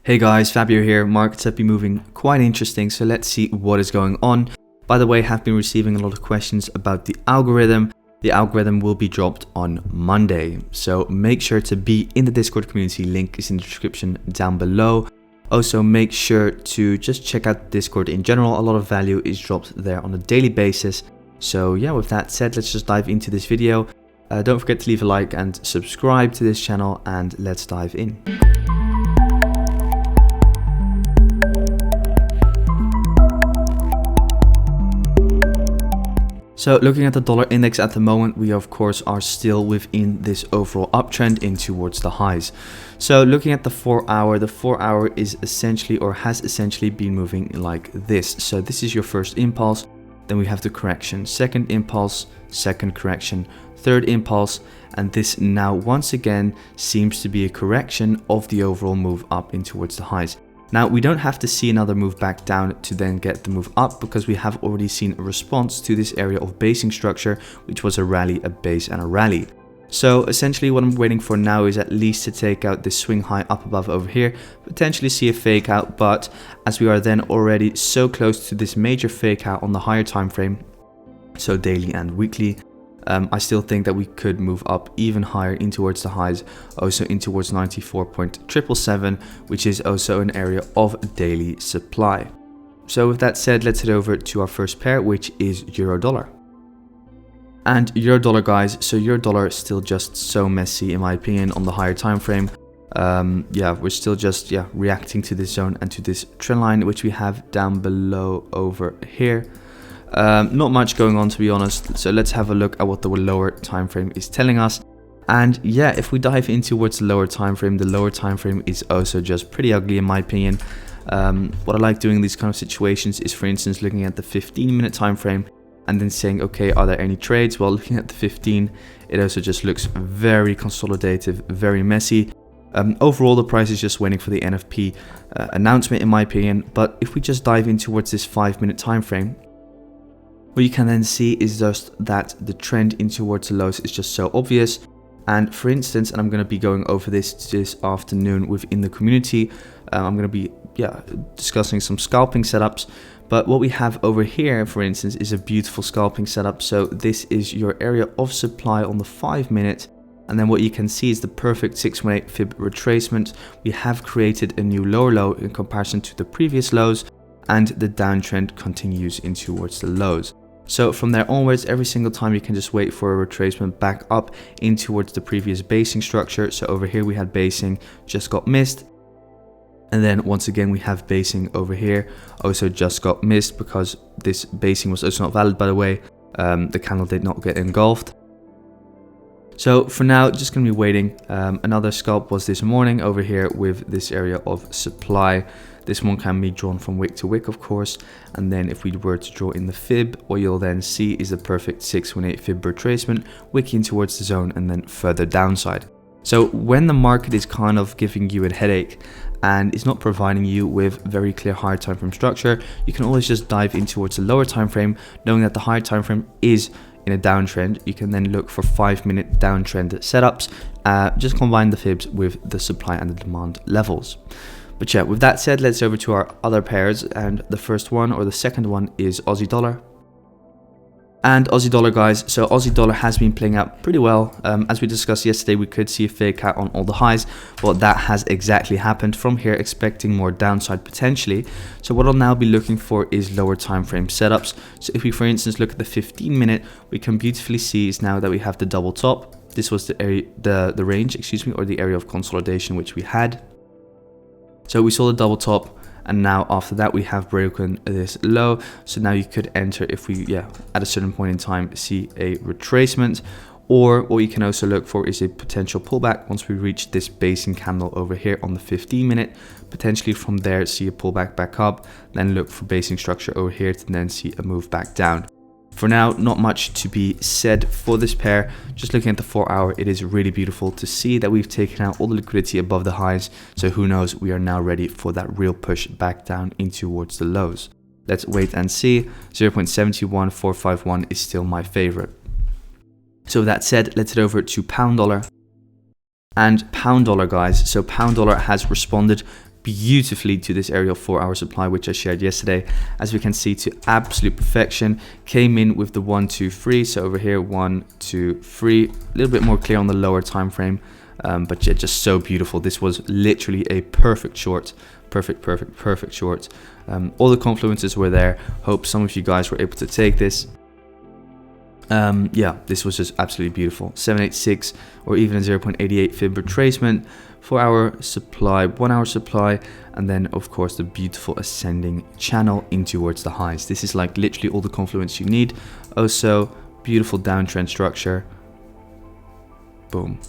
Hey guys, Fabio here. Markets have been moving quite interesting, so let's see what is going on. By the way, have been receiving a lot of questions about the algorithm. The algorithm will be dropped on Monday, so make sure to be in the Discord community. Link is in the description down below. Also, make sure to just check out Discord in general. A lot of value is dropped there on a daily basis. So yeah, with that said, let's just dive into this video. Don't forget to leave a like and subscribe to this channel, and let's dive in. So looking at the dollar index at the moment, we of course are still within this overall uptrend in towards the highs. So looking at the 4 hour, the 4 hour is essentially or has essentially been moving like this. So this is your first impulse, then we have the correction, second impulse, second correction, third impulse, and this now once again seems to be a correction of the overall move up in towards the highs. Now, we don't have to see another move back down to then get the move up, because we have already seen a response to this area of basing structure, which was a rally, a base, and a rally. So essentially what I'm waiting for now is at least to take out this swing high up above over here, potentially see a fake out, but as we are then already so close to this major fake out on the higher time frame, so daily and weekly, I still think that we could move up even higher in towards the highs, also in towards 94.777, which is also an area of daily supply. So with that said, let's head over to our first pair, which is euro dollar. And euro dollar, guys, so euro dollar is still just so messy in my opinion on the higher time frame. Yeah, we're still just reacting to this zone and to this trend line, which we have down below over here. Not much going on, to be honest, so let's have a look at what the lower time frame is telling us. And yeah, if we dive in towards the lower time frame, the lower time frame is also just pretty ugly in my opinion. What I like doing in these kind of situations is, for instance, looking at the 15-minute time frame and then saying, okay, are there any trades? Well, looking at the 15, it also just looks very consolidative, very messy. Overall, the price is just waiting for the NFP announcement in my opinion. But if we just dive in towards this 5-minute time frame, what you can then see is just that the trend in towards the lows is just so obvious. And for instance, and I'm going to be going over this afternoon within the community, I'm going to be discussing some scalping setups. But what we have over here, for instance, is a beautiful scalping setup. So this is your area of supply on the 5-minute. And then what you can see is the perfect 618 fib retracement. We have created a new lower low in comparison to the previous lows, and the downtrend continues in towards the lows. So from there onwards, every single time you can just wait for a retracement back up in towards the previous basing structure. So over here we had basing, just got missed. And then once again we have basing over here, also just got missed because this basing was also not valid, by the way. The candle did not get engulfed. So for now, just going to be waiting. Another scalp was this morning over here with this area of supply. This one can be drawn from wick to wick, of course. And then if we were to draw in the fib, what you'll then see is the perfect 618 fib retracement, wicking towards the zone and then further downside. So when the market is kind of giving you a headache and it's not providing you with very clear higher time frame structure, you can always just dive in towards the lower time frame, knowing that the higher time frame is in a downtrend. You can then look for 5-minute downtrend setups, just combine the fibs with the supply and the demand levels. But yeah, with that said, let's over to our other pairs, and the first one, or the second one, is Aussie dollar. And Aussie dollar, guys, so Aussie dollar has been playing out pretty well. As we discussed yesterday, we could see a fake out on all the highs. Well, that has exactly happened. From here, expecting more downside potentially. So what I'll now be looking for is lower time frame setups. So if we, for instance, look at the 15-minute, we can beautifully see is now that we have the double top. This was the area, the range, excuse me, or the area of consolidation which we had. So we saw the double top, and now after that we have broken this low. So now you could enter if we at a certain point in time see a retracement, or what you can also look for is a potential pullback once we reach this basing candle over here on the 15-minute. Potentially from there see a pullback back up, then look for basing structure over here to then see a move back down. For now, not much to be said for this pair. Just looking at the 4 hour, it is really beautiful to see that we've taken out all the liquidity above the highs. So who knows, we are now ready for that real push back down in towards the lows. Let's wait and see. 0.71451 is still my favorite. So with that said, let's head over to pound dollar. And pound dollar, guys, so pound dollar has responded beautifully to this area of 4-hour supply, which I shared yesterday, as we can see, to absolute perfection. Came in with the 1, 2, 3. So over here, 1, 2, 3, a little bit more clear on the lower time frame, but yeah, just so beautiful. This was literally a perfect short. Perfect short. All the confluences were there. Hope some of you guys were able to take this. Yeah, this was just absolutely beautiful. 786 or even a 0.88 fib retracement, 4-hour supply, 1-hour supply, and then of course the beautiful ascending channel in towards the highs. This is like literally all the confluence you need. Also beautiful downtrend structure. Boom.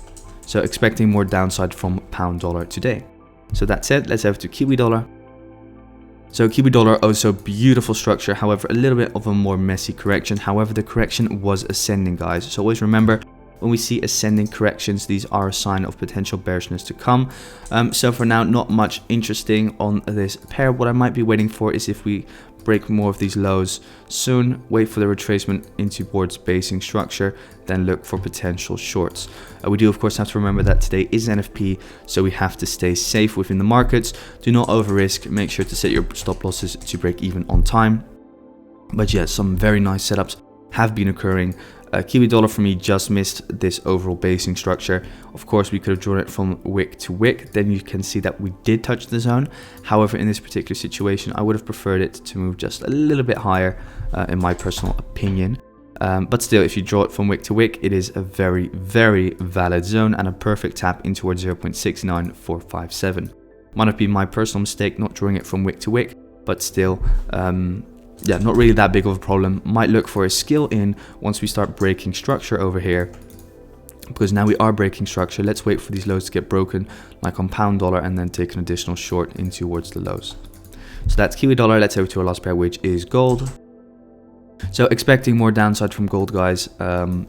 So expecting more downside from pound dollar today. So that's it. Let's have to Kiwi dollar. So Kiwi dollar, also beautiful structure, however a little bit of a more messy correction. However, the correction was ascending, guys. So always remember, when we see ascending corrections, these are a sign of potential bearishness to come. So for now, not much interesting on this pair. What I might be waiting for is if we break more of these lows soon, wait for the retracement into towards basing structure, then look for potential shorts. We do of course have to remember that today is NFP, so we have to stay safe within the markets. Do not over risk. Make sure to set your stop losses to break even on time. But yeah, some very nice setups have been occurring. Kiwi dollar for me just missed this overall basing structure. Of course, we could have drawn it from wick to wick. Then you can see that we did touch the zone. However, in this particular situation, I would have preferred it to move just a little bit higher, in my personal opinion. But still, if you draw it from wick to wick, it is a very, very valid zone and a perfect tap in towards 0.69457. Might have been my personal mistake not drawing it from wick to wick, but still, yeah, not really that big of a problem. Might look for a skill in once we start breaking structure over here, because now we are breaking structure. Let's wait for these lows to get broken, like on pound dollar, and then take an additional short in towards the lows. So that's Kiwi dollar. Let's over to our last pair, which is gold. So expecting more downside from gold, guys.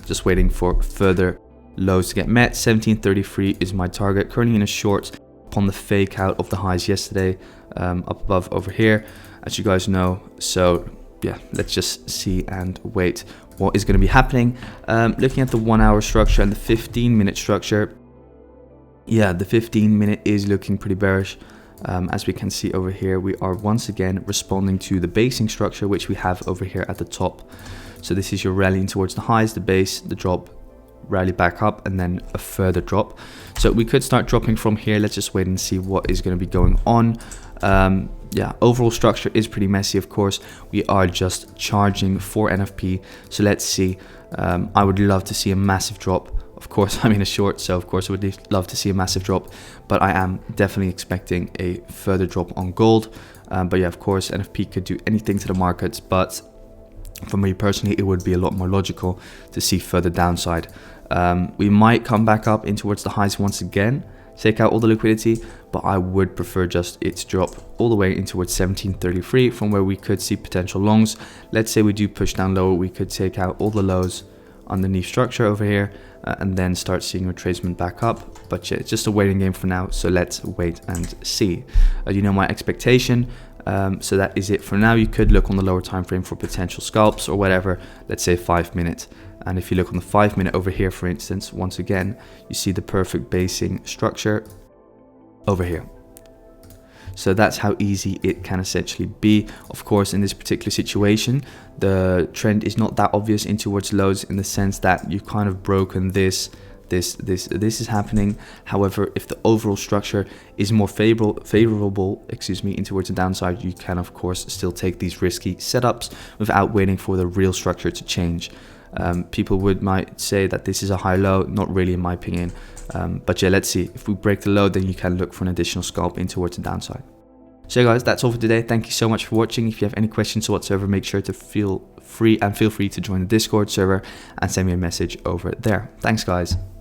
Just waiting for further lows to get met. 1733 is my target. Currently in a short upon the fake out of the highs yesterday, up above over here, as you guys know. So yeah, let's just see and wait what is going to be happening. Looking at the 1-hour structure and the 15-minute structure, yeah, the 15-minute is looking pretty bearish. As we can see over here, we are once again responding to the basing structure, which we have over here at the top. So this is your rallying towards the highs, the base, the drop, rally back up, and then a further drop. So we could start dropping from here. Let's just wait and see what is going to be going on. Yeah, overall structure is pretty messy. Of course, we are just charging for NFP. So let's see. I would love to see a massive drop. Of course, I'm in a short, so of course I would love to see a massive drop, but I am definitely expecting a further drop on gold. But yeah, of course, NFP could do anything to the markets, but for me personally, it would be a lot more logical to see further downside. We might come back up in towards the highs once again, take out all the liquidity, but I would prefer just it to drop all the way in towards 1733, from where we could see potential longs. Let's say we do push down lower, we could take out all the lows underneath structure over here, and then start seeing retracement back up. But yeah, it's just a waiting game for now, so let's wait and see. You know my expectation, so that is it for now. You could look on the lower time frame for potential scalps or whatever, let's say 5 minutes. And if you look on the 5 minute over here, for instance, once again, you see the perfect basing structure over here. So that's how easy it can essentially be. Of course, in this particular situation, the trend is not that obvious in towards lows, in the sense that you've kind of broken this is happening. However, if the overall structure is more favorable, in towards the downside, you can of course still take these risky setups without waiting for the real structure to change. People might say that this is a high low, not really in my opinion. But yeah, let's see. If we break the low, then you can look for an additional scalp in towards the downside. So guys, that's all for today. Thank you so much for watching. If you have any questions whatsoever, make sure to feel free to join the Discord server and send me a message over there. Thanks guys.